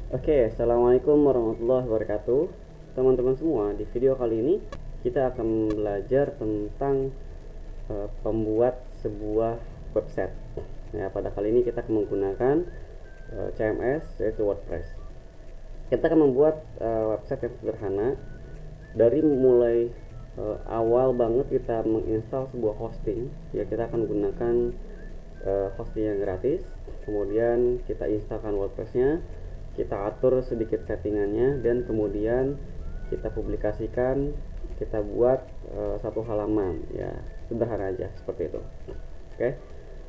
Oke, assalamualaikum warahmatullahi wabarakatuh, teman-teman semua. Di video kali ini kita akan belajar tentang pembuat sebuah website. Ya, pada kali ini kita akan menggunakan CMS yaitu WordPress. Kita akan membuat website yang sederhana dari mulai awal banget kita menginstal sebuah hosting. Ya, kita akan menggunakan hosting yang gratis. Kemudian kita instalkan WordPress-nya, kita atur sedikit settingannya, dan kemudian kita publikasikan, kita buat satu halaman. Ya, sederhana aja seperti itu. Oke,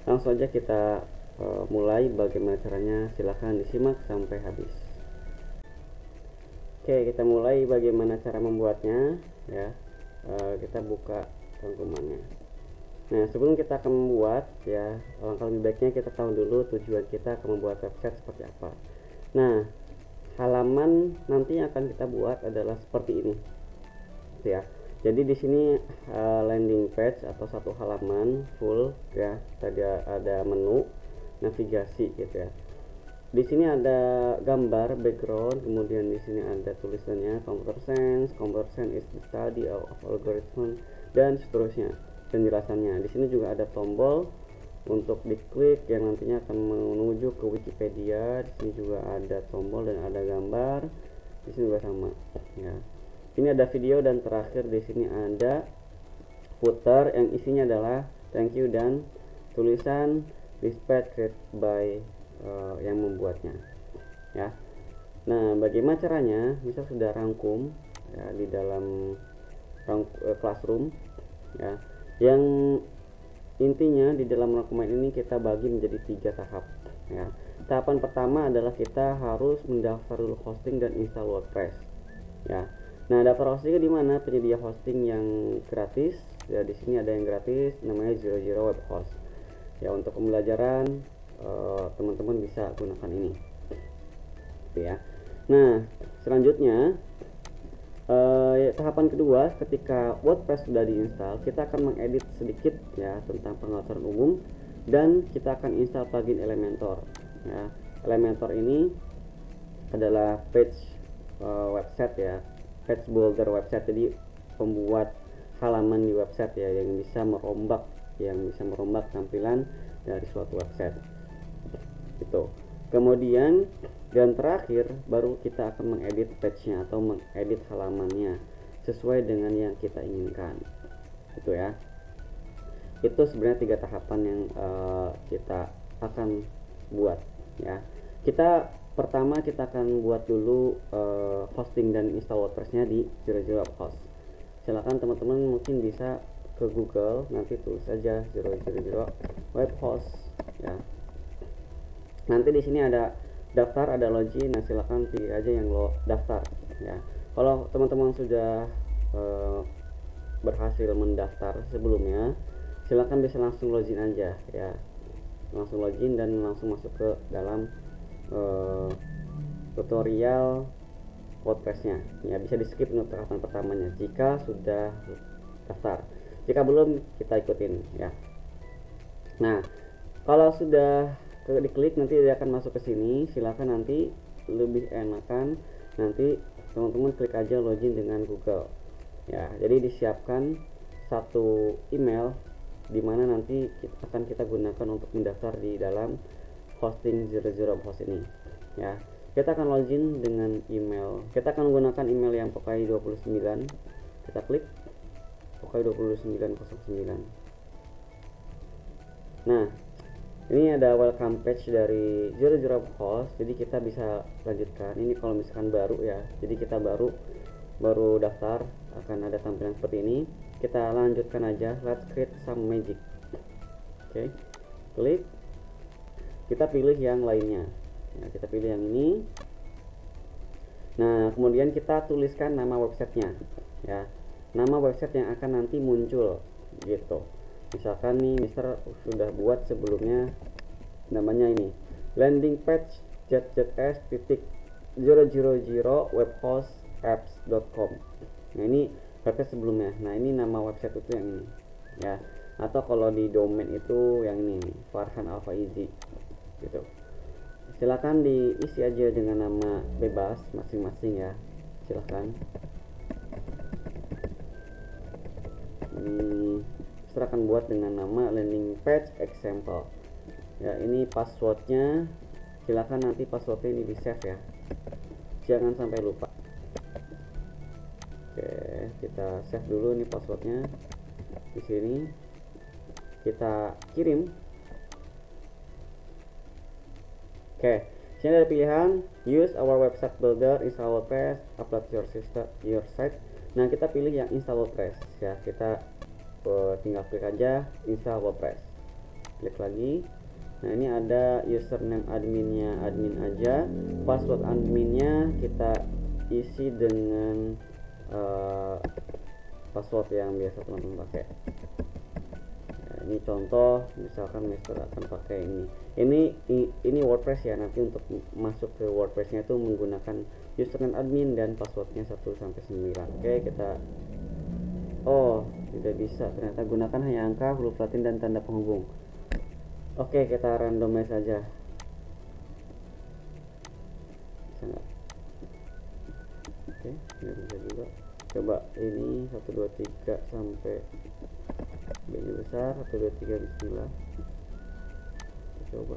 langsung aja kita mulai. Bagaimana caranya, silahkan disimak sampai habis. Oke, kita mulai bagaimana cara membuatnya. Ya, kita buka rangkumannya. Nah, sebelum kita akan membuat, ya, alangkah lebih baiknya kita tahu dulu tujuan kita akan membuat website seperti apa. Nah, halaman nanti yang akan kita buat adalah seperti ini, ya. Jadi di sini landing page atau satu halaman full, ya. Tadi ada menu, navigasi, gitu ya. Di sini ada gambar background, kemudian di sini ada tulisannya computer science is the study of algorithm, dan seterusnya penjelasannya. Di sini juga ada tombol untuk diklik yang nantinya akan menuju ke Wikipedia. Di sini juga ada tombol dan ada gambar. Di sini juga sama, ya. Ini ada video, dan terakhir di sini ada footer yang isinya adalah thank you dan tulisan respect created by yang membuatnya, ya. Nah, bagaimana caranya? Misal sudah rangkum, ya, di dalam classroom, ya. Yang intinya di dalam rangkuman ini kita bagi menjadi 3 tahap, ya. Tahapan pertama adalah kita harus mendaftar dulu hosting dan install WordPress, ya. Nah, daftar hostingnya di mana? Penyedia hosting yang gratis, ya. Di sini ada yang gratis namanya Zero Web Host, ya. Untuk pembelajaran teman-teman bisa gunakan ini, ya. Nah, selanjutnya tahapan kedua, ketika WordPress sudah diinstal, kita akan mengedit sedikit, ya, tentang pengaturan umum, dan kita akan install plugin Elementor, ya. Elementor ini adalah page website, ya, page builder website. Jadi pembuat halaman di website, ya, yang bisa merombak tampilan dari suatu website itu. Kemudian dan terakhir baru kita akan mengedit page-nya atau mengedit halamannya sesuai dengan yang kita inginkan, itu, ya. Itu sebenarnya 3 tahapan yang kita akan buat, ya. Pertama kita akan buat dulu hosting dan install WordPress-nya di Zero Host. Silakan teman-teman mungkin bisa ke Google, nanti tulis saja Zero Web Host, ya. Nanti di sini ada daftar, ada login. Nah, silakan pilih aja yang lo daftar, ya. Kalau teman-teman sudah berhasil mendaftar sebelumnya, silakan bisa langsung login aja, ya. Langsung login dan langsung masuk ke dalam tutorial WordPress-nya, ya. Bisa di skip untuk tahapan pertamanya jika sudah daftar. Jika belum, kita ikutin, ya. Nah, kalau sudah diklik nanti dia akan masuk ke sini. Silakan nanti lebih enakan nanti teman-teman klik aja login dengan Google, ya. Jadi disiapkan satu email dimana nanti akan kita gunakan untuk mendaftar di dalam hosting Zero Host ini, ya. Kita akan login dengan email, kita akan menggunakan email yang Pokai29. Kita klik Pokai2909. Nah, ini ada welcome page dari Zero Host, jadi kita bisa lanjutkan. Ini kalau misalkan baru, ya, jadi kita baru daftar akan ada tampilan seperti ini. Kita lanjutkan aja, let's create some magic. Oke, klik, kita pilih yang lainnya, ya, kita pilih yang ini. Nah, kemudian kita tuliskan nama websitenya, ya, nama website yang akan nanti muncul, gitu. Misalkan nih Mister sudah buat sebelumnya, namanya ini landing page zz000webhostapps.com. Nah, ini website sebelumnya. Nah, ini nama website itu yang ini, ya. Atau kalau di domain itu yang ini Farhan Alfaizi, gitu. silakan diisi aja dengan nama bebas masing-masing ya, silakan. Ini silakan buat dengan nama landing page example ya. Ini passwordnya, silakan nanti passwordnya ini di save ya, jangan sampai lupa. Oke, kita save dulu nih passwordnya. Di sini kita kirim. Oke, sini ada pilihan use our website builder, install WordPress, upload your site. Nah, kita pilih yang install WordPress ya. Kita tinggal klik aja install WordPress. Klik lagi. Nah, ini ada username adminnya, admin aja. Password adminnya kita isi dengan password yang biasa teman-teman pakai. Nah, ini contoh, misalkan Mister akan pakai ini WordPress ya. Nanti untuk masuk ke WordPress-nya itu menggunakan username admin dan passwordnya 1 sampai 9. Oke, kita tidak bisa, ternyata gunakan hanya angka, huruf Latin dan tanda penghubung. Oke, kita randomize saja. Bisa nggak? Oke, nggak bisa juga. Coba ini 1 2 3 sampai B-nya besar, 1 2 3 bismillah. Coba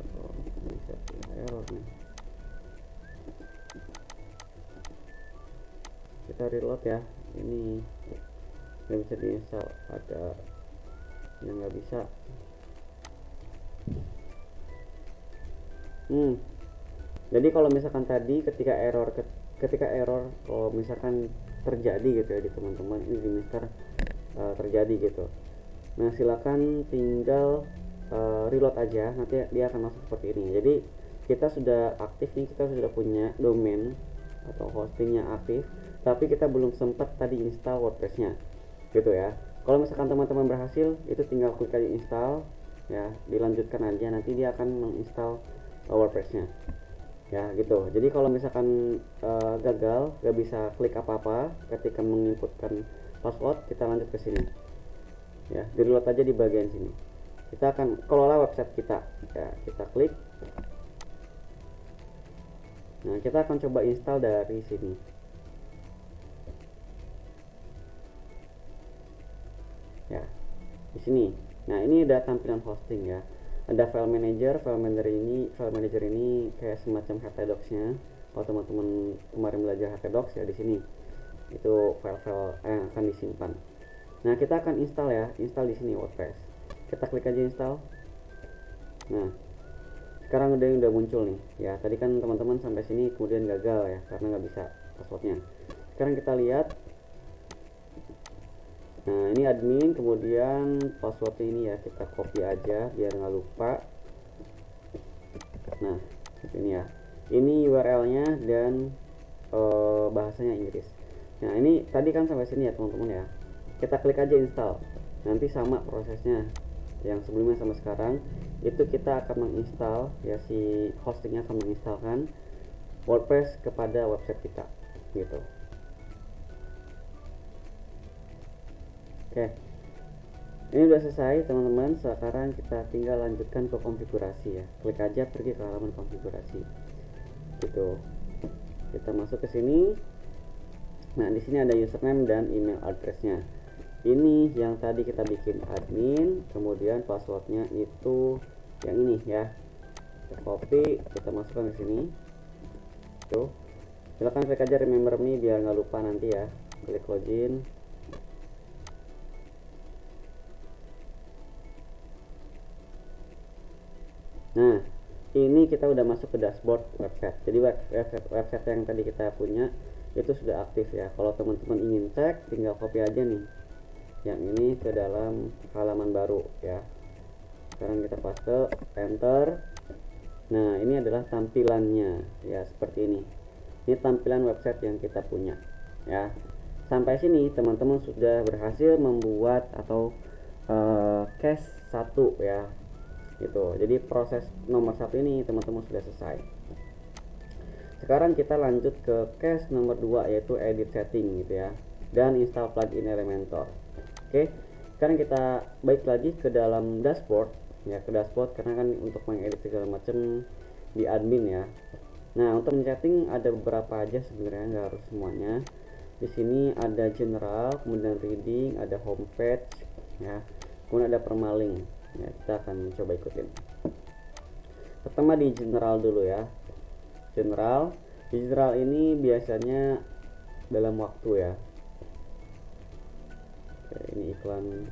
bisa error nih. Kita reload ya. Ini nggak bisa diinstal, ada yang nggak bisa. Jadi kalau misalkan tadi ketika error kalau misalkan terjadi gitu ya di teman-teman, ini di Mister terjadi gitu. Nah, silakan tinggal reload aja, nanti dia akan masuk seperti ini. Jadi kita sudah aktif nih, kita sudah punya domain atau hostingnya aktif, tapi kita belum sempat tadi install WordPress-nya gitu ya. Kalau misalkan teman-teman berhasil, itu tinggal klik aja install ya, dilanjutkan aja, nanti dia akan menginstal WordPress-nya ya gitu. Jadi kalau misalkan gagal, gak bisa klik apa-apa ketika menginputkan password, kita lanjut ke sini ya, di reload aja di bagian sini. Kita akan kelola website kita ya, kita klik. Nah, kita akan coba install dari sini ya, di sini. Nah, ini ada tampilan hosting ya, ada file manager. File manager ini kayak semacam Htdocs-nya. Kalau teman-teman kemarin belajar Htdocs ya, di sini itu file-file yang akan disimpan. Nah, kita akan install ya, install di sini WordPress. Kita klik aja install. Nah, sekarang udah muncul nih ya. Tadi kan teman-teman sampai sini kemudian gagal ya karena nggak bisa passwordnya. Sekarang kita lihat. Nah, ini admin, kemudian passwordnya ini ya, kita copy aja biar nggak lupa. Nah, ini ya, ini URL-nya dan bahasanya Inggris. Nah, ini tadi kan sampai sini ya teman-teman ya. Kita klik aja install. Nanti sama prosesnya yang sebelumnya sama sekarang. Itu kita akan menginstal ya, si hostingnya akan menginstalkan WordPress kepada website kita gitu. Oke, ini udah selesai teman-teman. Sekarang kita tinggal lanjutkan ke konfigurasi ya. Klik aja pergi ke halaman konfigurasi gitu. Kita masuk ke sini. Nah, di sini ada username dan email addressnya. Ini yang tadi kita bikin admin, kemudian passwordnya itu yang ini ya. Kita copy, kita masukkan ke sini. Tuh, silakan klik aja remember me biar nggak lupa nanti ya. Klik login. Nah, ini kita udah masuk ke dashboard website. Jadi website yang tadi kita punya itu sudah aktif ya. Kalau teman-teman ingin cek, tinggal copy aja nih yang ini ke dalam halaman baru ya. Sekarang kita paste, enter. Nah, ini adalah tampilannya ya, seperti ini. Ini tampilan website yang kita punya ya. Sampai sini teman-teman sudah berhasil membuat atau case 1 ya gitu. Jadi proses nomor 1 ini teman-teman sudah selesai. Sekarang kita lanjut ke case nomor 2, yaitu edit setting gitu ya, dan install plugin Elementor. Oke, sekarang kita balik lagi ke dalam dashboard ya, ke dashboard karena kan untuk mengedit segala macam di admin ya. Nah, untuk men-setting ada beberapa aja sebenarnya, nggak harus semuanya. Di sini ada general, kemudian reading, ada homepage ya, kemudian ada permaling ya. Kita akan coba ikutin. Pertama di general dulu ya. General, di general ini biasanya dalam waktu ya. Oke, ini iklan,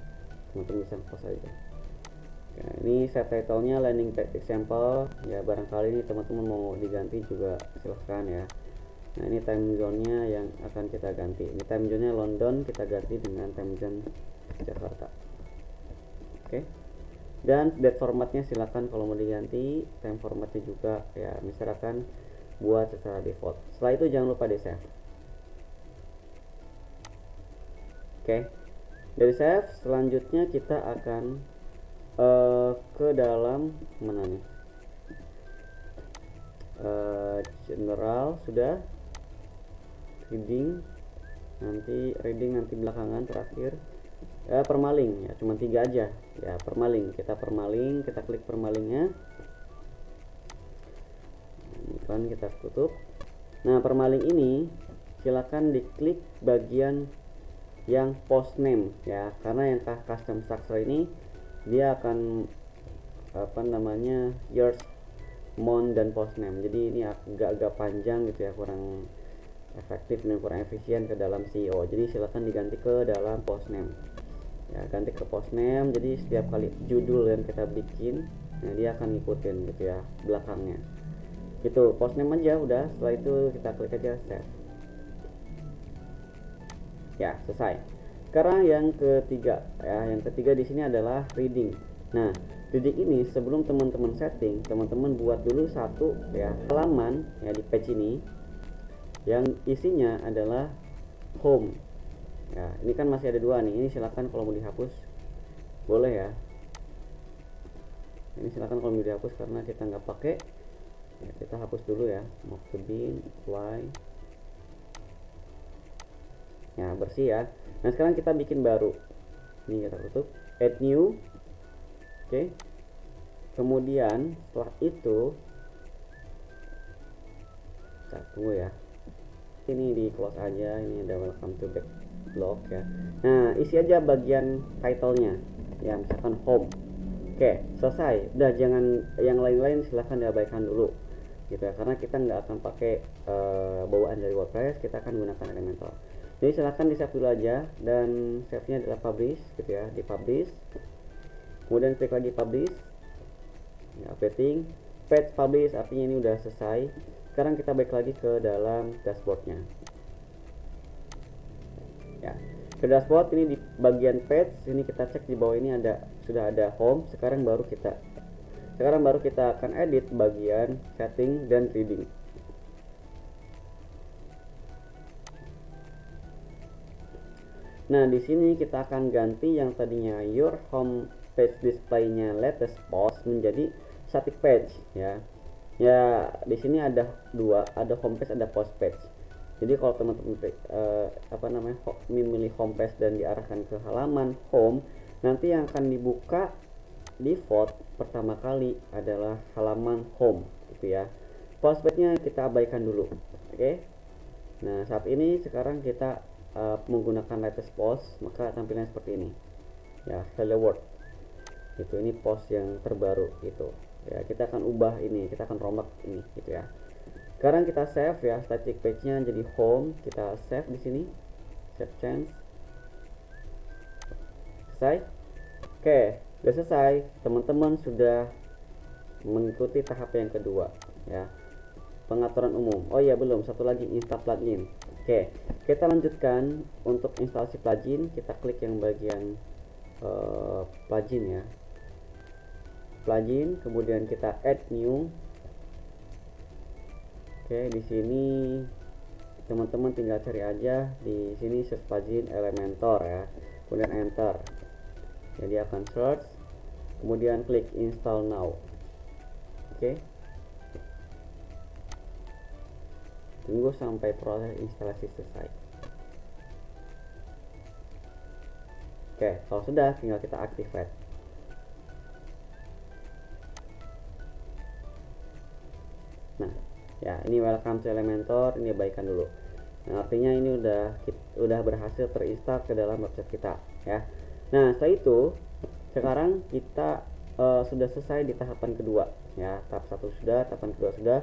teman-teman bisa post aja. Ya, ini set title-nya landing page example ya, barangkali ini teman-teman mau diganti juga silahkan ya. Nah, ini time zone-nya yang akan kita ganti. Ini time zone-nya London, kita ganti dengan time zone Jakarta. Oke. Dan date formatnya silakan kalau mau diganti, time formatnya juga ya, misalkan buat secara default. Setelah itu jangan lupa di save. Oke. Dari save, selanjutnya kita akan ke dalam mana nih, general sudah, reading nanti belakangan terakhir, permaling ya, cuma 3 aja ya. Permaling, kita klik permalingnya, ini kan kita tutup. Nah, permaling ini silakan diklik bagian yang post name ya, karena yang custom structure ini dia akan years, month, dan post name. Jadi ini agak panjang gitu ya, kurang efektif dan kurang efisien ke dalam CEO. Jadi silakan diganti ke dalam post name ya, ganti ke post name. Jadi setiap kali judul yang kita bikin, nah dia akan ngikutin gitu ya belakangnya. Gitu, post name aja udah. Setelah itu kita klik aja save. Ya, selesai. Sekarang yang ketiga ya, yang ketiga di sini adalah reading. Nah, reading ini sebelum teman-teman setting, teman-teman buat dulu satu ya halaman ya di page ini yang isinya adalah home. Ya, ini kan masih ada 2 nih. Ini silakan kalau mau dihapus boleh ya. Ini silakan kalau mau dihapus karena kita nggak pakai. Ya, kita hapus dulu ya. Move to bin, apply. Ya, bersih ya. Nah, sekarang kita bikin baru. Ini kita tutup, add new. Oke. Kemudian setelah itu kita tunggu ya. Ini di close aja. Ini ada welcome to backlog ya. Nah, isi aja bagian title-nya. Ya, misalkan home. Oke, selesai. Udah, jangan yang lain-lain silahkan diabaikan dulu. Gitu ya, karena kita nggak akan pakai bawaan dari WordPress, kita akan gunakan Elementor. Jadi silahkan di save dulu aja, dan save-nya adalah publish gitu ya, di publish. Kemudian klik lagi publish. Ya, updating. Page publish artinya ini udah selesai. Sekarang kita balik lagi ke dalam dashboardnya. Ya, ke dashboard ini di bagian page, ini kita cek di bawah ini sudah ada home. Sekarang baru kita akan edit bagian setting dan reading. Nah, di sini kita akan ganti yang tadinya your home page display-nya latest post menjadi static page ya. Ya, di sini ada 2, ada home page, ada post page. Jadi kalau teman-teman memilih home page dan diarahkan ke halaman home, nanti yang akan dibuka default pertama kali adalah halaman home gitu ya. Post page-nya kita abaikan dulu. Oke. Nah, saat ini sekarang kita menggunakan latest post, maka tampilannya seperti ini ya, hello world itu. Ini post yang terbaru gitu ya. Kita akan ubah ini, kita akan rombak ini gitu ya. Sekarang kita save ya, static page nya jadi home. Kita save di sini, save change. Selesai. Oke, sudah selesai. Teman-teman sudah mengikuti tahap yang kedua ya, pengaturan umum. Oh ya, belum, satu lagi, install plugin. Oke, kita lanjutkan. Untuk instalasi plugin, kita klik yang bagian plugin ya, plugin, kemudian kita add new. Oke, di sini teman-teman tinggal cari aja di sini search plugin Elementor ya, kemudian enter. Jadi akan search, kemudian klik install now. Oke, tunggu sampai proses instalasi selesai. Oke, kalau sudah tinggal kita activate. ya. Ini welcome to Elementor, ini abaikan dulu. Nah, artinya ini udah berhasil terinstall ke dalam website kita ya. Nah, setelah itu sekarang kita sudah selesai di tahapan kedua ya. Tahap 1 sudah, tahapan kedua sudah.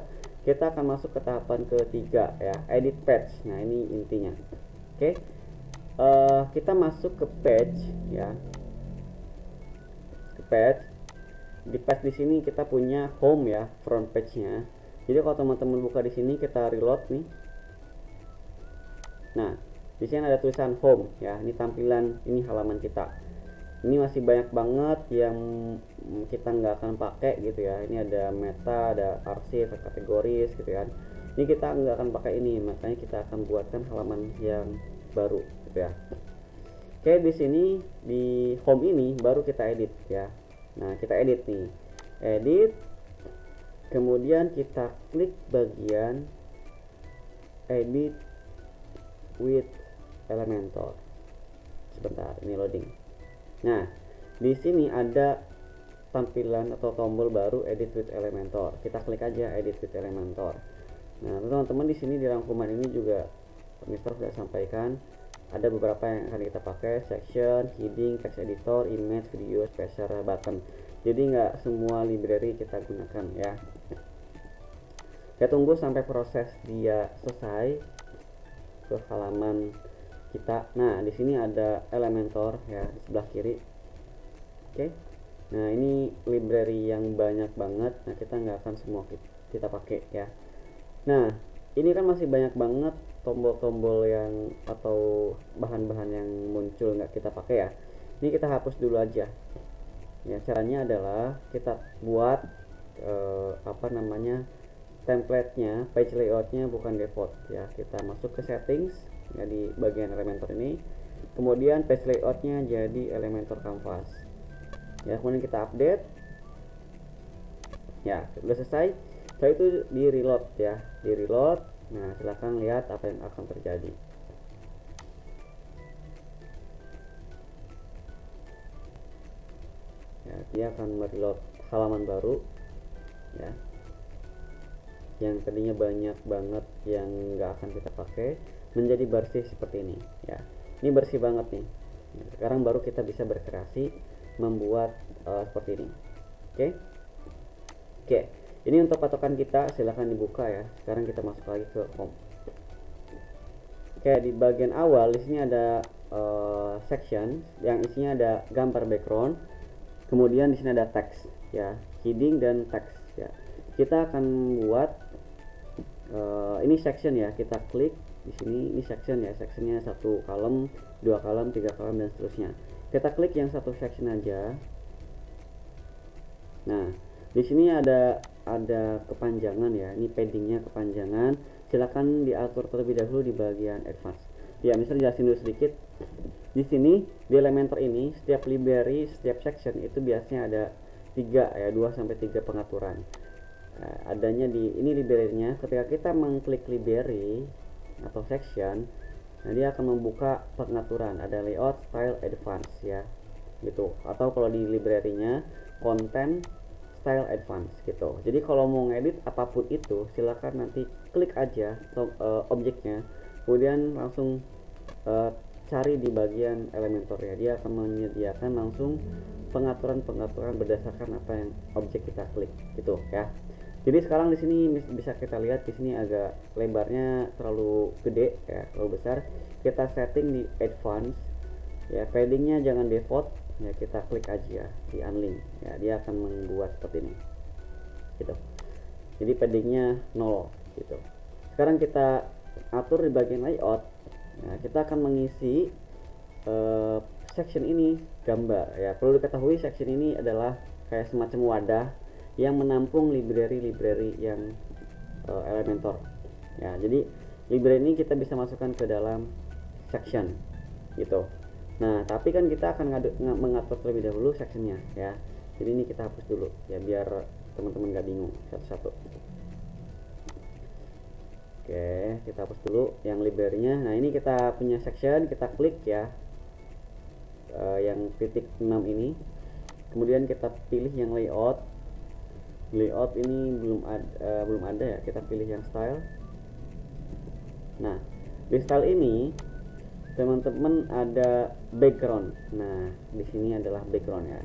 Kita akan masuk ke tahapan ketiga ya, edit page. Nah, ini intinya. Oke. Kita masuk ke page ya. Ke page. Di page di sini kita punya home ya, front page-nya. Jadi kalau teman-teman buka di sini, kita reload nih. Nah, di sini ada tulisan home ya. Ini tampilan, ini halaman kita. Ini masih banyak banget yang kita nggak akan pakai gitu ya. Ini ada meta, ada arsip, kategoris gitu kan. Ini kita nggak akan pakai ini, makanya kita akan buatkan halaman yang baru gitu ya. Oke, di sini di home ini baru kita edit ya. Nah, kita edit nih, edit, kemudian kita klik bagian edit with Elementor. Sebentar, ini loading. Nah, di sini ada tampilan atau tombol baru edit with Elementor. Kita klik aja edit with Elementor. Nah, teman-teman di sini di rangkuman ini juga Mister sudah sampaikan ada beberapa yang akan kita pakai: section, heading, text editor, image, video, spacer, button. Jadi nggak semua library kita gunakan ya. Kita tunggu sampai proses dia selesai ke halaman kita. Nah, di sini ada Elementor ya di sebelah kiri. Oke. Nah, ini library yang banyak banget. Nah, kita nggak akan semua kita pakai ya. Nah, ini kan masih banyak banget tombol-tombol yang atau bahan-bahan yang muncul nggak kita pakai ya. Ini kita hapus dulu aja. Ya, caranya adalah kita buat template-nya, page layout-nya bukan default ya. Kita masuk ke settings ya di bagian Elementor ini. Kemudian page layout-nya jadi Elementor Canvas. Ya, kemudian kita update. Ya, sudah selesai. Setelah itu di reload ya, di reload. Nah, silahkan lihat apa yang akan terjadi. Ya, dia akan mereload halaman baru ya, yang tadinya banyak banget yang nggak akan kita pakai menjadi bersih seperti ini ya. Ini bersih banget nih. Nah, sekarang baru kita bisa berkreasi membuat seperti ini. Oke. Ini untuk patokan kita, silahkan dibuka ya. Sekarang kita masuk lagi ke home. Oke, di bagian awal di sini ada section yang isinya ada gambar background. Kemudian di sini ada teks ya, heading dan teks ya. Kita akan buat ini section ya. Kita klik di sini, ini section ya. Sectionnya 1 kolom, 2 kolom, 3 kolom dan seterusnya. Kita klik yang satu section aja. Nah, di sini ada kepanjangan ya. Ini paddingnya kepanjangan. Silakan diatur terlebih dahulu di bagian advance. Ya, misalnya jelasin dulu sedikit. Di sini di Elementor ini setiap library, setiap section itu biasanya ada 3 ya, 2 sampai 3 pengaturan. Nah, adanya di ini library-nya. Ketika kita mengklik library atau section, nah dia akan membuka pengaturan. Ada layout, style, advance ya. Gitu. Atau kalau di library-nya content, style, advance gitu. Jadi kalau mau ngedit apapun itu, silakan nanti klik aja objeknya, kemudian langsung cari di bagian Elementor ya. Dia akan menyediakan langsung pengaturan-pengaturan berdasarkan apa yang objek kita klik gitu ya. Jadi sekarang di sini bisa kita lihat di sini agak lebarnya terlalu gede ya, terlalu besar. Kita setting di advance ya, paddingnya jangan default ya, kita klik aja di unlink ya, dia akan membuat seperti ini gitu. Jadi paddingnya 0 gitu. Sekarang kita atur di bagian layout. Nah, kita akan mengisi section ini gambar ya. Perlu diketahui section ini adalah kayak semacam wadah yang menampung library-library yang Elementor ya. Jadi library ini kita bisa masukkan ke dalam section gitu. Nah, tapi kan kita akan mengatur terlebih dahulu sectionnya ya. Jadi ini kita hapus dulu ya, biar teman-teman gak bingung satu-satu. Oke, kita hapus dulu yang library-nya. Nah, ini kita punya section, kita klik ya, yang titik 6 ini. Kemudian kita pilih yang layout. layout ini belum ada ya, kita pilih yang style. Nah, di style ini teman-teman ada background. Nah, di sini adalah background ya.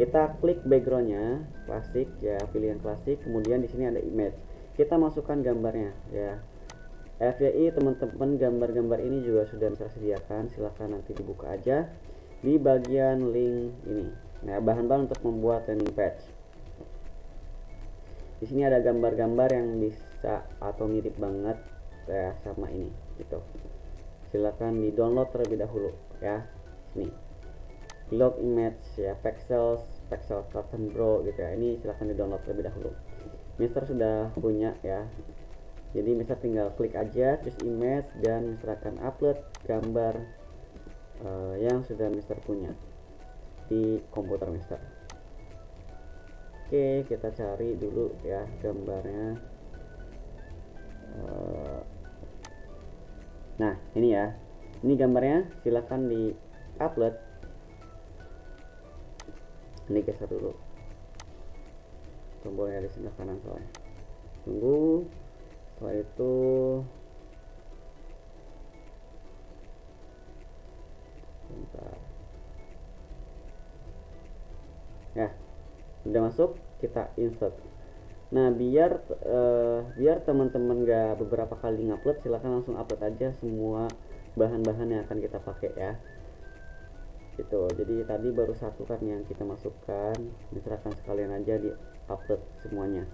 Kita klik backgroundnya klasik ya, pilih yang klasik. Kemudian di sini ada image. Kita masukkan gambarnya ya. FYI teman-teman, gambar-gambar ini juga sudah tersediakan. Silahkan nanti dibuka aja di bagian link ini. Nah, bahan-bahan untuk membuat landing page. Di sini ada gambar-gambar yang bisa atau mirip banget ya sama ini gitu. Silakan di download terlebih dahulu ya. Ini log image ya, pixel carton bro gitu ya. Ini silakan di download terlebih dahulu. Mister sudah punya ya, jadi Mister tinggal klik aja choose image dan Mister akan upload gambar yang sudah Mister punya di komputer Mister. Oke, kita cari dulu ya gambarnya. Nah, ini ya. Ini gambarnya, silahkan di upload. Ini geser dulu. Tombolnya di sebelah kanan soalnya. Tunggu. Setelah itu bentar. Ya, udah masuk, kita insert. Nah, biar teman-teman gak beberapa kali ngupload, silahkan langsung upload aja semua bahan-bahan yang akan kita pakai ya. Gitu. Jadi tadi baru satu kan yang kita masukkan, misalkan sekalian aja di upload semuanya.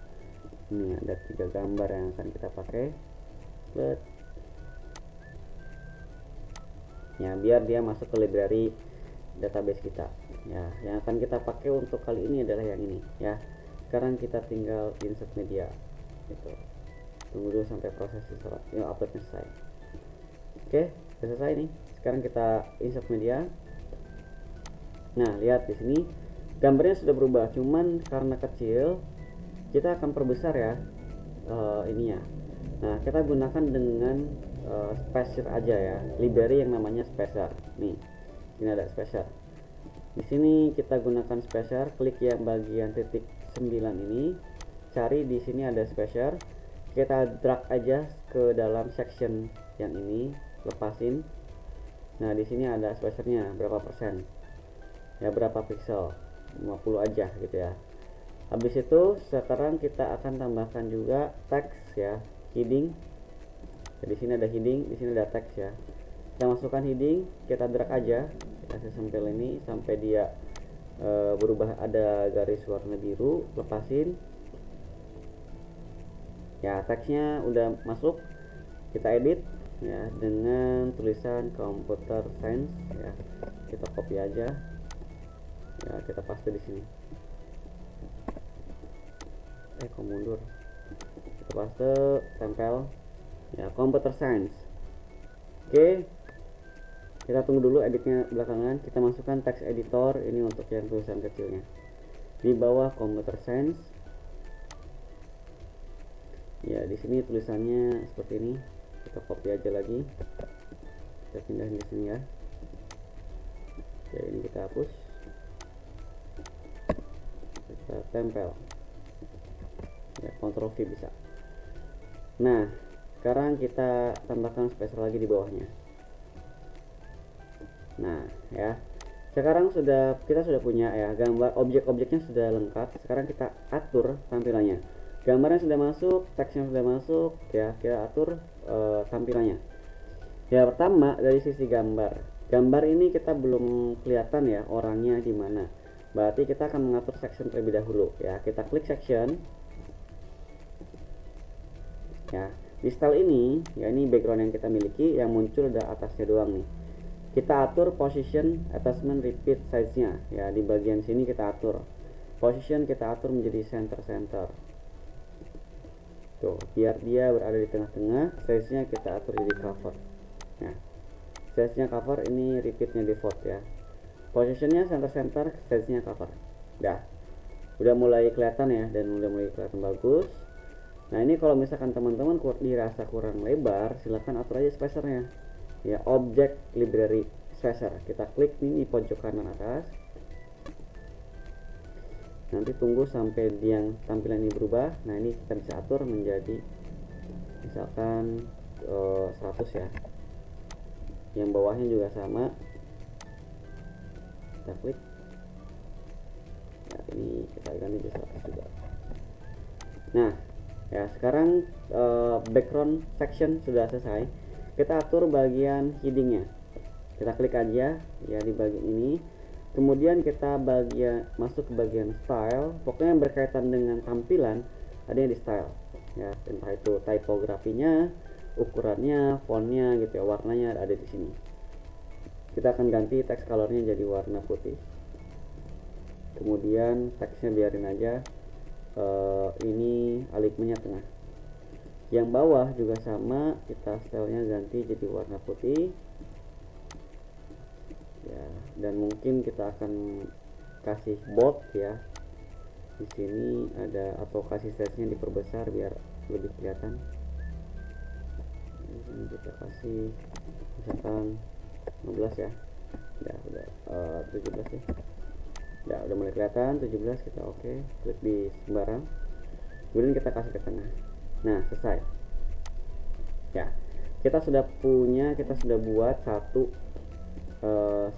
Ini ada 3 gambar yang akan kita pakai. Upload. Ya, biar dia masuk ke library database kita. Ya, yang akan kita pakai untuk kali ini adalah yang ini ya. Sekarang kita tinggal insert media gitu. Tunggu dulu sampai proses uploadnya selesai. Oke, sudah selesai nih. Sekarang kita insert media. Nah, lihat di sini gambarnya sudah berubah, cuman karena kecil kita akan perbesar ya ininya. Nah, kita gunakan dengan spacer aja ya, library yang namanya spacer. Nih, ini ada spacer. Di sini kita gunakan spacer, klik yang bagian titik 9 ini, cari di sini ada spacer, kita drag aja ke dalam section yang ini, lepasin. Nah, di sini ada spacernya berapa persen ya, berapa pixel, 50 aja gitu ya. Habis itu sekarang kita akan tambahkan juga teks ya, heading. Jadi sini ada heading, di sini ada teks ya. Kita masukkan heading, kita drag aja, kita sampai ini sampai dia berubah ada garis warna biru, lepasin ya. Teksnya udah masuk, kita edit ya dengan tulisan computer science ya. Kita copy aja ya, kita paste di sini. Kok mundur, kita paste, tempel ya, computer science. Oke, kita tunggu dulu editnya belakangan. Kita masukkan text editor ini untuk yang tulisan kecilnya di bawah computer science ya. Di sini tulisannya seperti ini, kita copy aja lagi, kita pindahin di sini ya. Oke, ini kita hapus, kita tempel ya, Ctrl V bisa. Nah, sekarang kita tambahkan spacer lagi di bawahnya. Nah ya, sekarang kita sudah punya ya gambar, objek-objeknya sudah lengkap. Sekarang kita atur tampilannya. Gambarnya sudah masuk, teksnya sudah masuk ya, kita atur tampilannya. Ya, pertama dari sisi gambar. Gambar ini kita belum kelihatan ya orangnya di mana. Berarti kita akan mengatur section terlebih dahulu ya. Kita klik section. Ya, di style ini ya, ini background yang kita miliki, yang muncul ada atasnya doang nih. Kita atur position, attachment, repeat size-nya ya. Di bagian sini kita atur position, kita atur menjadi center tuh, biar dia berada di tengah-tengah. Size-nya kita atur jadi cover ya. Size-nya cover, ini repeat-nya default ya. Position-nya center, size-nya cover. Udah mulai kelihatan ya, dan udah mulai kelihatan bagus. Nah, ini kalau misalkan teman-teman dirasa kurang lebar, silahkan atur aja spacernya ya, object library spacer. Kita klik ini di pojok kanan atas. nanti tunggu sampai yang tampilan ini berubah. Nah ini kita bisa atur menjadi misalkan 100 ya, yang bawahnya juga sama, kita klik. Nah ini kita ganti di 100 juga. Nah ya sekarang background section sudah selesai. Kita atur bagian headingnya, kita klik aja ya di bagian ini, kemudian kita masuk ke bagian style. Pokoknya yang berkaitan dengan tampilan ada yang di style ya, entah itu tipografinya, ukurannya, fontnya gitu ya, warnanya ada di sini. Kita akan ganti text colornya jadi warna putih, kemudian teksnya biarin aja ini alignmentnya tengah. Yang bawah juga sama, kita stylenya ganti jadi warna putih ya, dan mungkin kita akan kasih bold ya di sini ada, atau kasih size-nya diperbesar biar lebih kelihatan. Ini kita kasih misalkan 15 ya, udah 17 ya. Ya udah mulai kelihatan 17, kita oke, klik di sembarang, kemudian kita kasih ke tengah. Nah selesai ya, kita sudah buat satu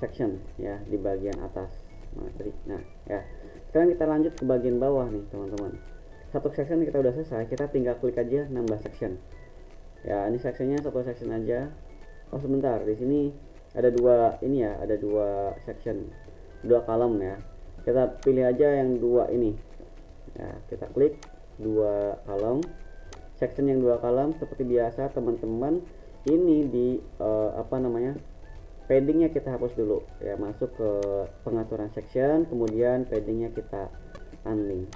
section ya di bagian atas materi. Nah ya sekarang kita lanjut ke bagian bawah nih teman-teman. Satu section kita udah selesai, kita tinggal klik aja nambah section ya. Ini sectionnya satu section aja. Oh sebentar, di sini ada dua ini ya, ada dua section, dua kolom ya. Kita pilih aja yang dua ini ya, kita klik dua kolom, section yang dua kolom. Seperti biasa teman-teman, ini di paddingnya kita hapus dulu ya, masuk ke pengaturan section, kemudian paddingnya kita unlink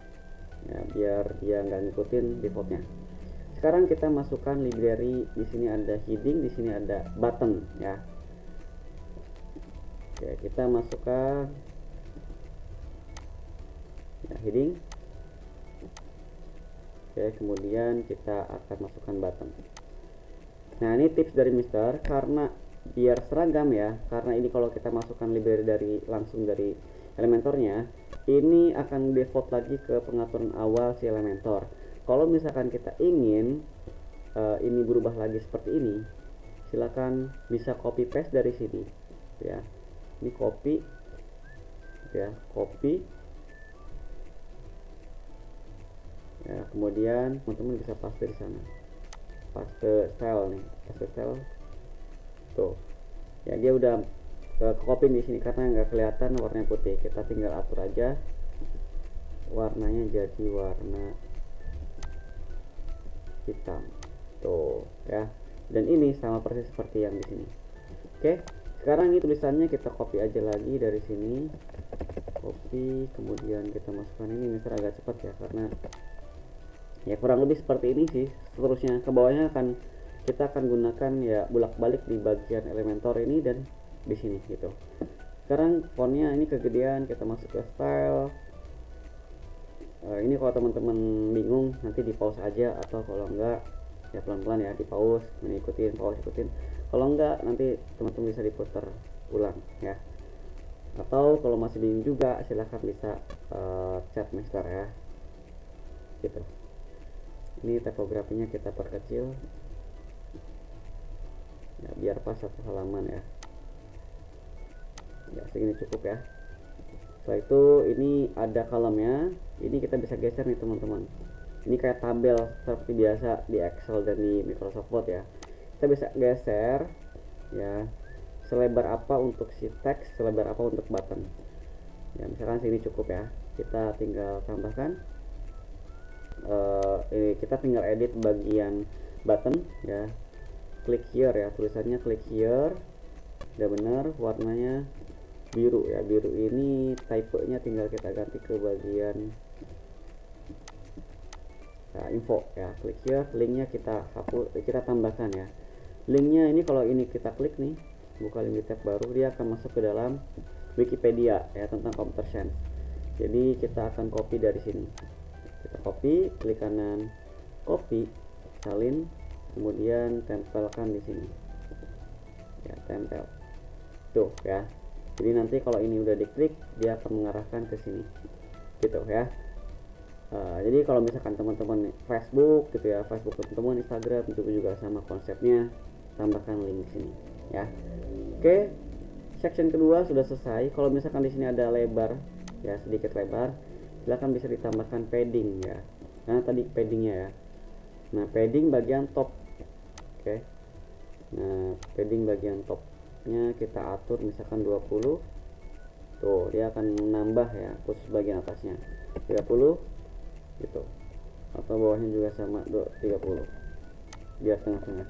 ya, biar dia nggak ngikutin defaultnya. Sekarang kita masukkan library. Di sini ada heading, di sini ada button ya. Oke, kita masukkan ya, heading. Oke, kemudian kita akan masukkan button. Nah ini tips dari Mister, karena biar seragam ya, karena ini kalau kita masukkan library langsung dari Elementornya, ini akan default lagi ke pengaturan awal si Elementor. Kalau misalkan kita ingin ini berubah lagi seperti ini, silakan bisa copy paste dari sini ya. Ini copy ya, copy ya, kemudian teman-teman bisa paste di sana, paste style nih, paste style tuh ya, dia udah copy di sini karena nggak kelihatan warnanya putih. Kita tinggal atur aja warnanya jadi warna hitam tuh ya, dan ini sama persis seperti yang di sini. Oke, sekarang ini tulisannya kita copy aja lagi dari sini, copy, kemudian kita masukkan ini. Misalnya agak cepat ya, karena ya kurang lebih seperti ini sih. Seterusnya ke bawahnya kita akan gunakan ya bolak-balik di bagian Elementor ini dan di sini gitu. Sekarang fontnya ini kegedean, kita masuk ke style. Ini kalau teman-teman bingung nanti di pause aja, atau kalau enggak ya pelan-pelan ya di pause, ikutin. Kalau enggak nanti teman-teman bisa diputar ulang ya. Atau kalau masih bingung juga silahkan bisa chat Mister ya gitu. Ini tipografinya kita perkecil ya, biar pas satu halaman ya. Ya segini cukup ya. Setelah itu ini ada kolomnya, ini kita bisa geser nih teman-teman. Ini kayak tabel seperti biasa di Excel dan di Microsoft Word ya. Kita bisa geser ya, selebar apa untuk si teks, selebar apa untuk button ya. Misalkan sini cukup ya, kita tinggal tambahkan. Kita tinggal edit bagian button ya, klik here ya, tulisannya klik here, udah bener, warnanya biru ya. Biru ini typenya tinggal kita ganti ke bagian info ya, klik here, linknya kita hapus, kita tambahkan ya. Linknya ini kalau ini kita klik nih, buka link di tab baru, dia akan masuk ke dalam Wikipedia ya tentang computer science. Jadi kita akan copy dari sini, kita copy, klik kanan copy, salin, kemudian tempelkan di sini ya, tempel tuh ya. Jadi nanti kalau ini udah diklik, dia akan mengarahkan ke sini. gitu ya. Jadi kalau misalkan teman-teman Facebook gitu ya, Facebook teman-teman, Instagram itu juga sama konsepnya, tambahkan link di sini ya. Oke, section kedua sudah selesai. Kalau misalkan di sini ada lebar ya, sedikit lebar, silahkan bisa ditambahkan padding ya, karena tadi paddingnya ya. Nah, padding bagian top. Oke, nah padding bagian topnya kita atur misalkan 20. Tuh, dia akan menambah ya, khusus bagian atasnya 30 gitu, atau bawahnya juga sama 30 biar tengah-tengah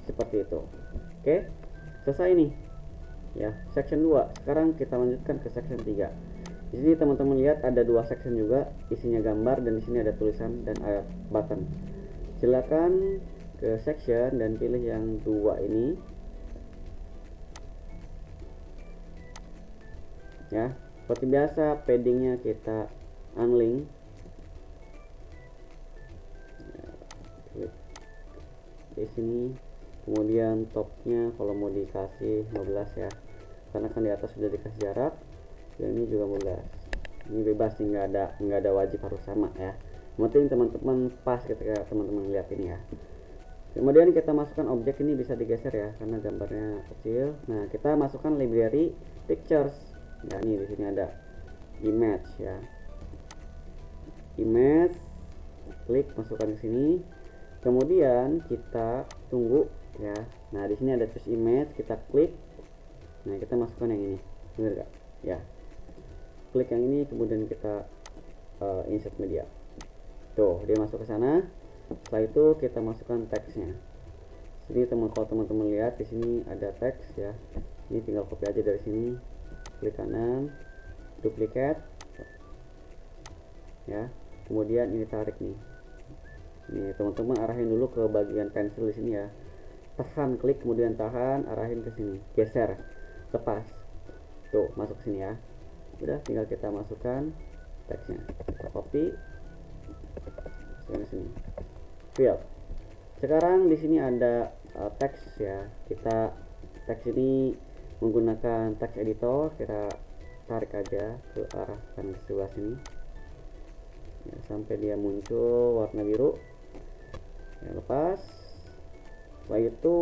seperti itu. Oke, selesai nih ya section 2. Sekarang kita lanjutkan ke section 3. Di sini teman-teman lihat ada dua section juga, isinya gambar dan di sini ada tulisan dan ada button. Silakan ke section dan pilih yang dua ini ya. Seperti biasa, paddingnya kita unlink. Klik di sini, kemudian topnya kalau mau dikasih 15 ya, karena kan di atas sudah dikasih jarak. Dan ini juga 15. Ini bebas sih, nggak ada wajib harus sama ya. Yang penting teman-teman pas ketika teman-teman lihat ini ya. Kemudian kita masukkan objek, ini bisa digeser ya karena gambarnya kecil. Nah, kita masukkan library pictures. Nah, ini di sini ada image ya. Image, klik masukkan ke sini. Kemudian kita tunggu ya. Nah, di sini ada choose image, kita klik. Nah, kita masukkan yang ini. Benar gak? Ya. Klik yang ini, kemudian kita insert media. Tuh, dia masuk ke sana. Setelah itu kita masukkan teksnya. Sini kalau teman-teman lihat di sini ada teks ya. Ini tinggal copy aja dari sini. Klik kanan, duplicate ya, kemudian ini tarik nih. Ini teman-teman arahin dulu ke bagian pensil di sini ya. Tahan, klik kemudian tahan, arahin ke sini, geser, lepas. Tuh, masuk ke sini ya. Udah, tinggal kita masukkan teksnya. Kita copy, masukkan ke sini. Fill. Sekarang di sini ada teks ya. Kita teks ini menggunakan text editor, kita tarik aja ke arah kanan sebelah sini ya, sampai dia muncul warna biru ya, lepas. Setelah itu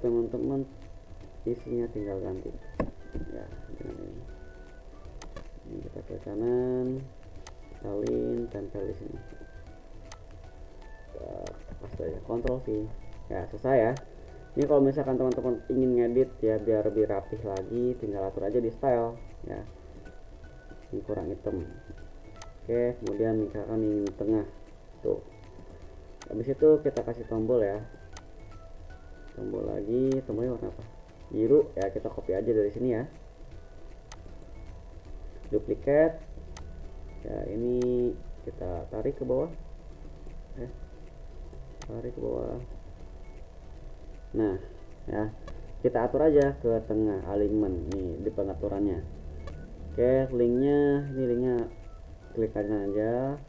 teman-teman isinya tinggal ganti ya dengan ini kita ke kanan, salin, tempel di sini, pas aja, Ctrl V ya, selesai ya. Ini kalau misalkan teman-teman ingin ngedit ya biar lebih rapih lagi, tinggal atur aja di style ya. Ini kurang hitam. Oke, kemudian misalkan ini tengah. Tuh. Habis itu kita kasih tombol ya. Tombol lagi, tombolnya warna apa? Biru ya, kita copy aja dari sini ya. Duplicate. Ya, ini kita tarik ke bawah. Tarik ke bawah. Nah ya, kita atur aja ke tengah alignment nih di pengaturannya. Oke, linknya ini, linknya klik aja,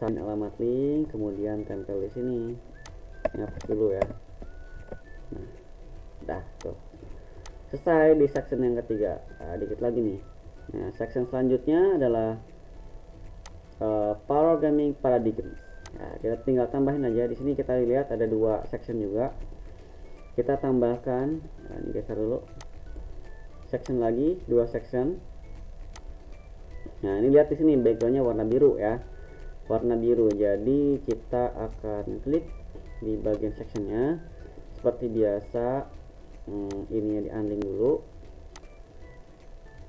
salin alamat link, kemudian tempel di sini. Ini hapus dulu ya. Nah, dah tuh selesai di section yang ketiga. Nah, dikit lagi nih. Nah, section selanjutnya adalah programming paradigms. Nah, kita tinggal tambahin aja. Di sini kita lihat ada dua section juga. Kita tambahkan, nah ini geser dulu, section lagi, dua section. Nah, ini lihat di sini backgroundnya warna biru ya, warna biru. Jadi kita akan klik di bagian sectionnya seperti biasa. Ininya di unlink dulu.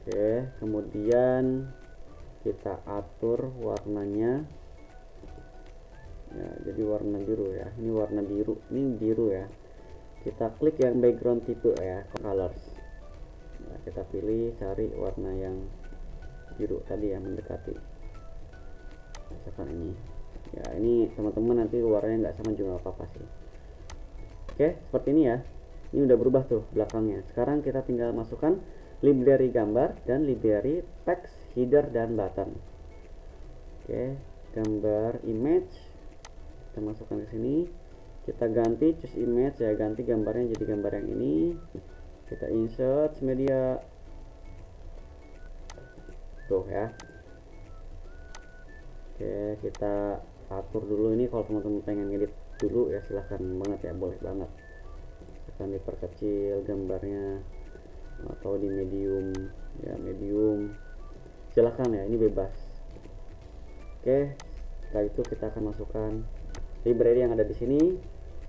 Oke, kemudian kita atur warnanya ya, jadi warna biru ya. Ini warna biru, ini biru ya. Kita klik yang background tipe ya, colors. Nah, kita pilih, cari warna yang biru tadi yang mendekati. Misalkan ini. Ya, ini teman-teman nanti warnanya nggak sama juga apa-apa sih. Oke, seperti ini ya. Ini udah berubah tuh belakangnya. Sekarang kita tinggal masukkan library gambar dan library text, header dan button. Oke, gambar image kita masukkan ke sini. Kita ganti choose image ya, ganti gambarnya jadi gambar yang ini. Kita insert media. tuh ya. Oke, kita atur dulu ini. Kalau teman-teman pengen ngedit dulu ya silahkan banget ya, boleh banget. Akan diperkecil gambarnya atau di medium ya, medium silahkan ya, ini bebas. Oke, setelah itu kita akan masukkan library yang ada di sini,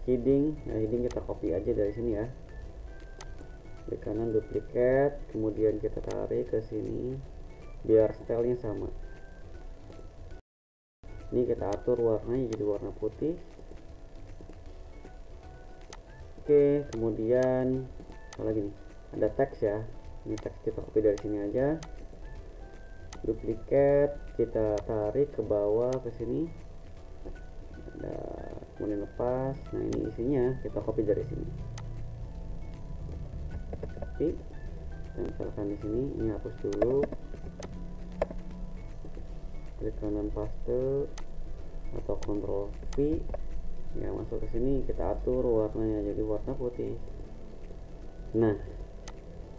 heading. Nah, heading kita copy aja dari sini ya, klik kanan duplicate, kemudian kita tarik ke sini biar stylenya sama. Ini kita atur warnanya jadi warna putih. Oke, kemudian apa lagi nih, ada teks ya, ini teks kita copy dari sini aja, duplicate, kita tarik ke bawah ke sini, ada, kemudian lepas. Nah, ini isinya kita copy dari sini, oke, tempelkan di sini. Ini hapus dulu, klik kanan paste atau Ctrl V ya, masuk ke sini, kita atur warnanya jadi warna putih. Nah,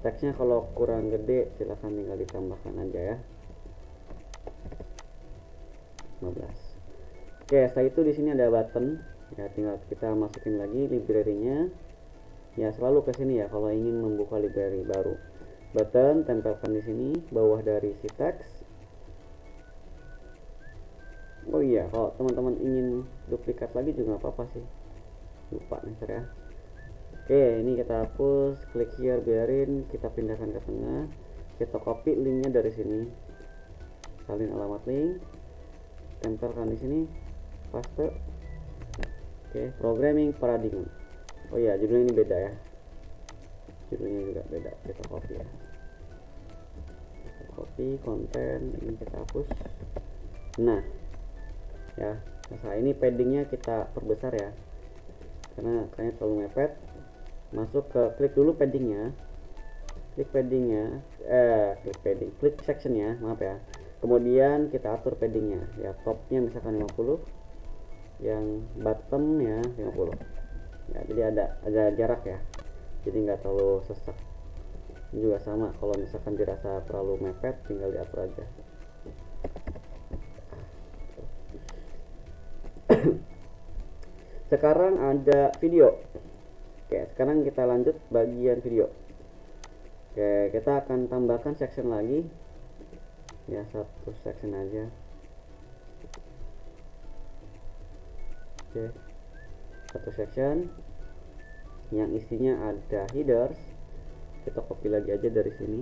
teksnya kalau kurang gede silahkan tinggal ditambahkan aja ya, 15. Oke, setelah itu di sini ada button ya, tinggal kita masukin lagi library-nya ya, selalu ke sini ya kalau ingin membuka library baru. Button tempelkan di sini bawah dari si teks. Oh iya, kalau teman-teman ingin duplikat lagi juga apa-apa sih, lupa nih ya. Oke, ini kita hapus, klik here, biarin, kita pindahkan ke tengah, kita copy linknya dari sini, salin alamat link, tempelkan di sini, paste. Oke, programming paradigm. Oh iya, judulnya ini beda ya, judulnya juga beda, kita copy ya, kita copy konten ini, kita hapus. Nah ya, nah ini paddingnya kita perbesar ya, karena kayaknya terlalu mepet. Masuk ke, klik dulu paddingnya, klik paddingnya, klik sectionnya, maaf ya. Kemudian kita atur paddingnya ya, topnya misalkan 50, yang bottomnya 50 ya, jadi ada jarak ya, jadi nggak terlalu sesak. Ini juga sama, kalau misalkan dirasa terlalu mepet tinggal diatur aja. Sekarang ada video. Oke, sekarang kita lanjut bagian video. Oke, kita akan tambahkan section lagi ya, satu section aja. Oke, satu section yang isinya ada headers, kita copy lagi aja dari sini,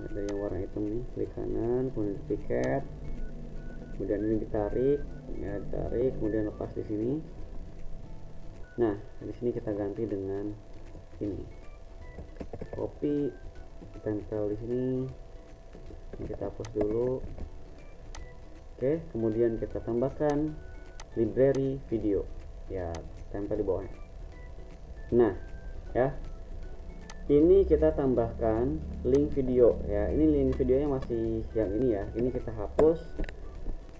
ada yang warna hitam nih, klik kanan, kemudian duplicate, kemudian ini ditarik ya, ditarik, kemudian lepas di sini. Nah, di sini kita ganti dengan ini, copy, tempel di sini, ini kita hapus dulu. Oke, kemudian kita tambahkan library video ya, tempel di bawahnya. Nah ya, ini kita tambahkan link video ya, ini link videonya masih yang ini ya, ini kita hapus,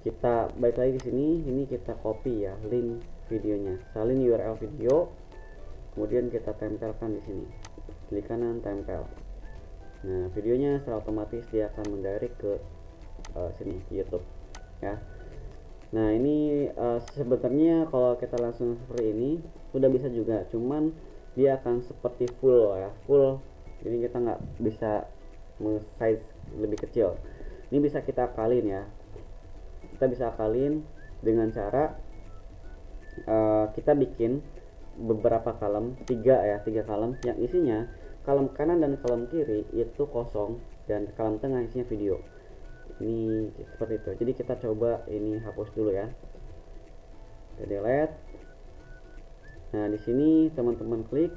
kita balik lagi di sini, ini kita copy ya link videonya, salin URL video, kemudian kita tempelkan di sini, klik kanan tempel. Nah, videonya secara otomatis dia akan mendirect ke sini YouTube ya. Nah, ini sebenarnya kalau kita langsung seperti ini sudah bisa juga, cuman dia akan seperti full ya, full, jadi kita nggak bisa size lebih kecil. Ini bisa kita akalin ya, kita bisa akalin dengan cara kita bikin beberapa kolom, tiga kolom yang isinya kolom kanan dan kolom kiri itu kosong, dan kolom tengah isinya video. Ini seperti itu. Jadi kita coba ini hapus dulu ya, kita delete. Nah, di sini teman-teman klik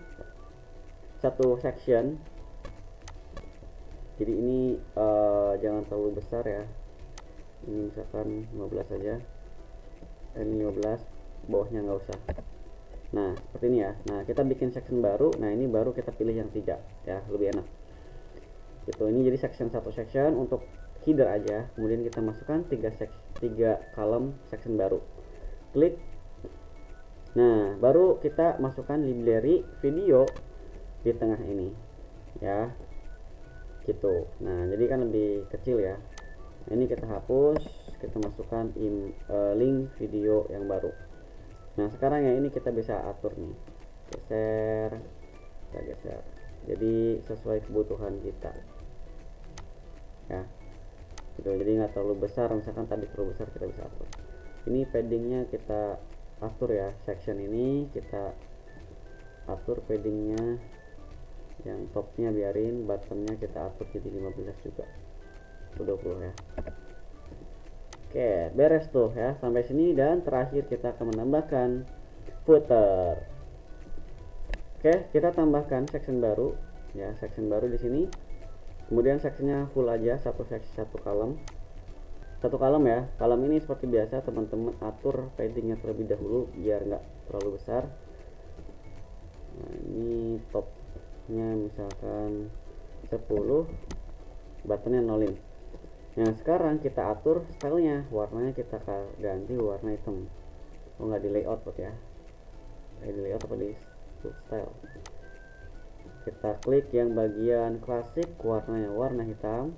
satu section, jadi ini jangan terlalu besar ya, ini misalkan 15 saja, ini 15, bawahnya nggak usah. Nah, seperti ini ya. Nah, kita bikin section baru. Nah, ini baru kita pilih yang 3 ya, lebih enak gitu. Ini jadi satu section untuk header aja, kemudian kita masukkan 3 kolom section baru, klik. Nah, baru kita masukkan library video di tengah ini ya. gitu. Nah jadi kan lebih kecil ya. Nah, ini kita hapus, kita masukkan link video yang baru. Nah sekarang ya ini kita bisa atur nih, geser, kita geser jadi sesuai kebutuhan kita ya gitu. Jadi nggak terlalu besar, misalkan tadi terlalu besar kita bisa atur. Ini paddingnya kita atur ya, section ini kita atur paddingnya, yang topnya biarin, bottomnya kita atur jadi 15 juga, 20 ya. Oke, beres tuh ya sampai sini. Dan terakhir kita akan menambahkan footer. Oke, kita tambahkan section baru ya, section baru di sini. Kemudian sectionnya full aja, satu kolom ya. Kolom ini seperti biasa teman-teman atur paddingnya terlebih dahulu biar nggak terlalu besar. Nah, ini topnya misalkan 10, buttonnya nolin. Nah sekarang kita atur stylenya, warnanya kita ganti warna hitam. Oh nggak di layout ya, di layout apa di style. Kita klik yang bagian klasik, warnanya warna hitam.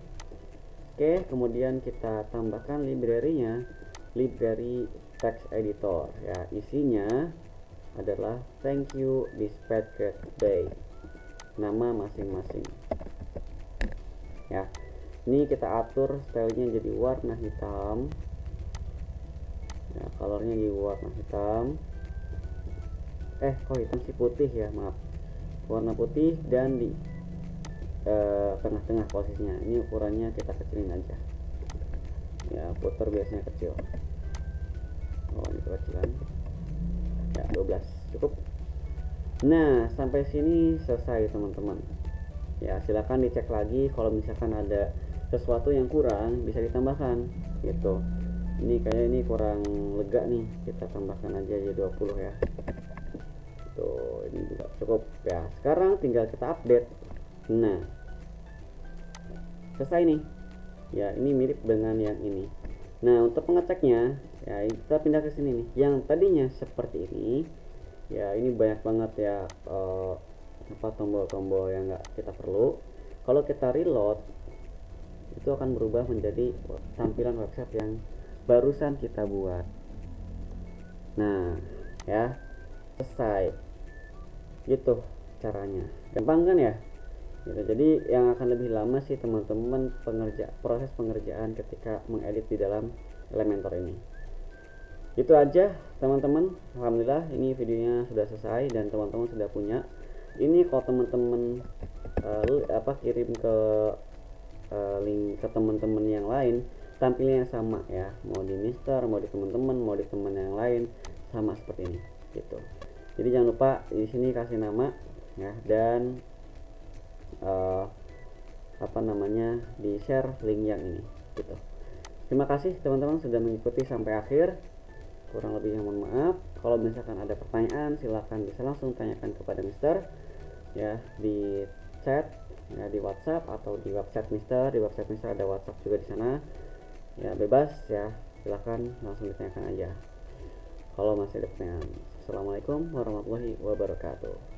Oke, kemudian kita tambahkan library-nya, library text editor ya. Isinya adalah thank you dispatch day, nama masing-masing ya. Ini kita atur stylenya jadi warna hitam ya, colornya jadi warna hitam. Kok hitam sih, putih ya, maaf, warna putih. Dan di tengah-tengah posisinya ini ukurannya kita kecilin aja ya, footer biasanya kecil. Oh ini kecilan ya, 12 cukup. Nah sampai sini selesai teman-teman ya. Silahkan dicek lagi kalau misalkan ada sesuatu yang kurang bisa ditambahkan gitu. Ini kayak ini kurang lega nih, kita tambahkan aja 20 ya. Tuh ini juga cukup ya. Sekarang tinggal kita update. Nah selesai nih ya, ini mirip dengan yang ini. Nah untuk pengeceknya ya kita pindah ke sini nih, yang tadinya seperti ini ya. Ini banyak banget ya tombol-tombol yang nggak kita perlu. Kalau kita reload itu akan berubah menjadi tampilan website yang barusan kita buat. Nah ya selesai gitu caranya, gampang kan ya gitu. Jadi yang akan lebih lama sih teman-teman proses pengerjaan ketika mengedit di dalam Elementor ini. Itu aja teman-teman, alhamdulillah ini videonya sudah selesai dan teman-teman sudah punya. Ini kalau teman-teman kirim ke link ke teman-teman yang lain, tampilnya sama ya, mau di Mister, mau di teman-teman, mau di teman yang lain, sama seperti ini gitu. Jadi jangan lupa di sini kasih nama ya, dan di share link yang ini gitu. Terima kasih teman-teman sudah mengikuti sampai akhir. Kurang lebihnya mohon maaf. Kalau misalkan ada pertanyaan silahkan bisa langsung tanyakan kepada Mister ya, di chat ya, di WhatsApp atau di website Mister. Di website Mister ada WhatsApp juga di sana ya, bebas ya, silahkan langsung ditanyakan aja kalau masih ada pertanyaan. Assalamualaikum warahmatullahi wabarakatuh.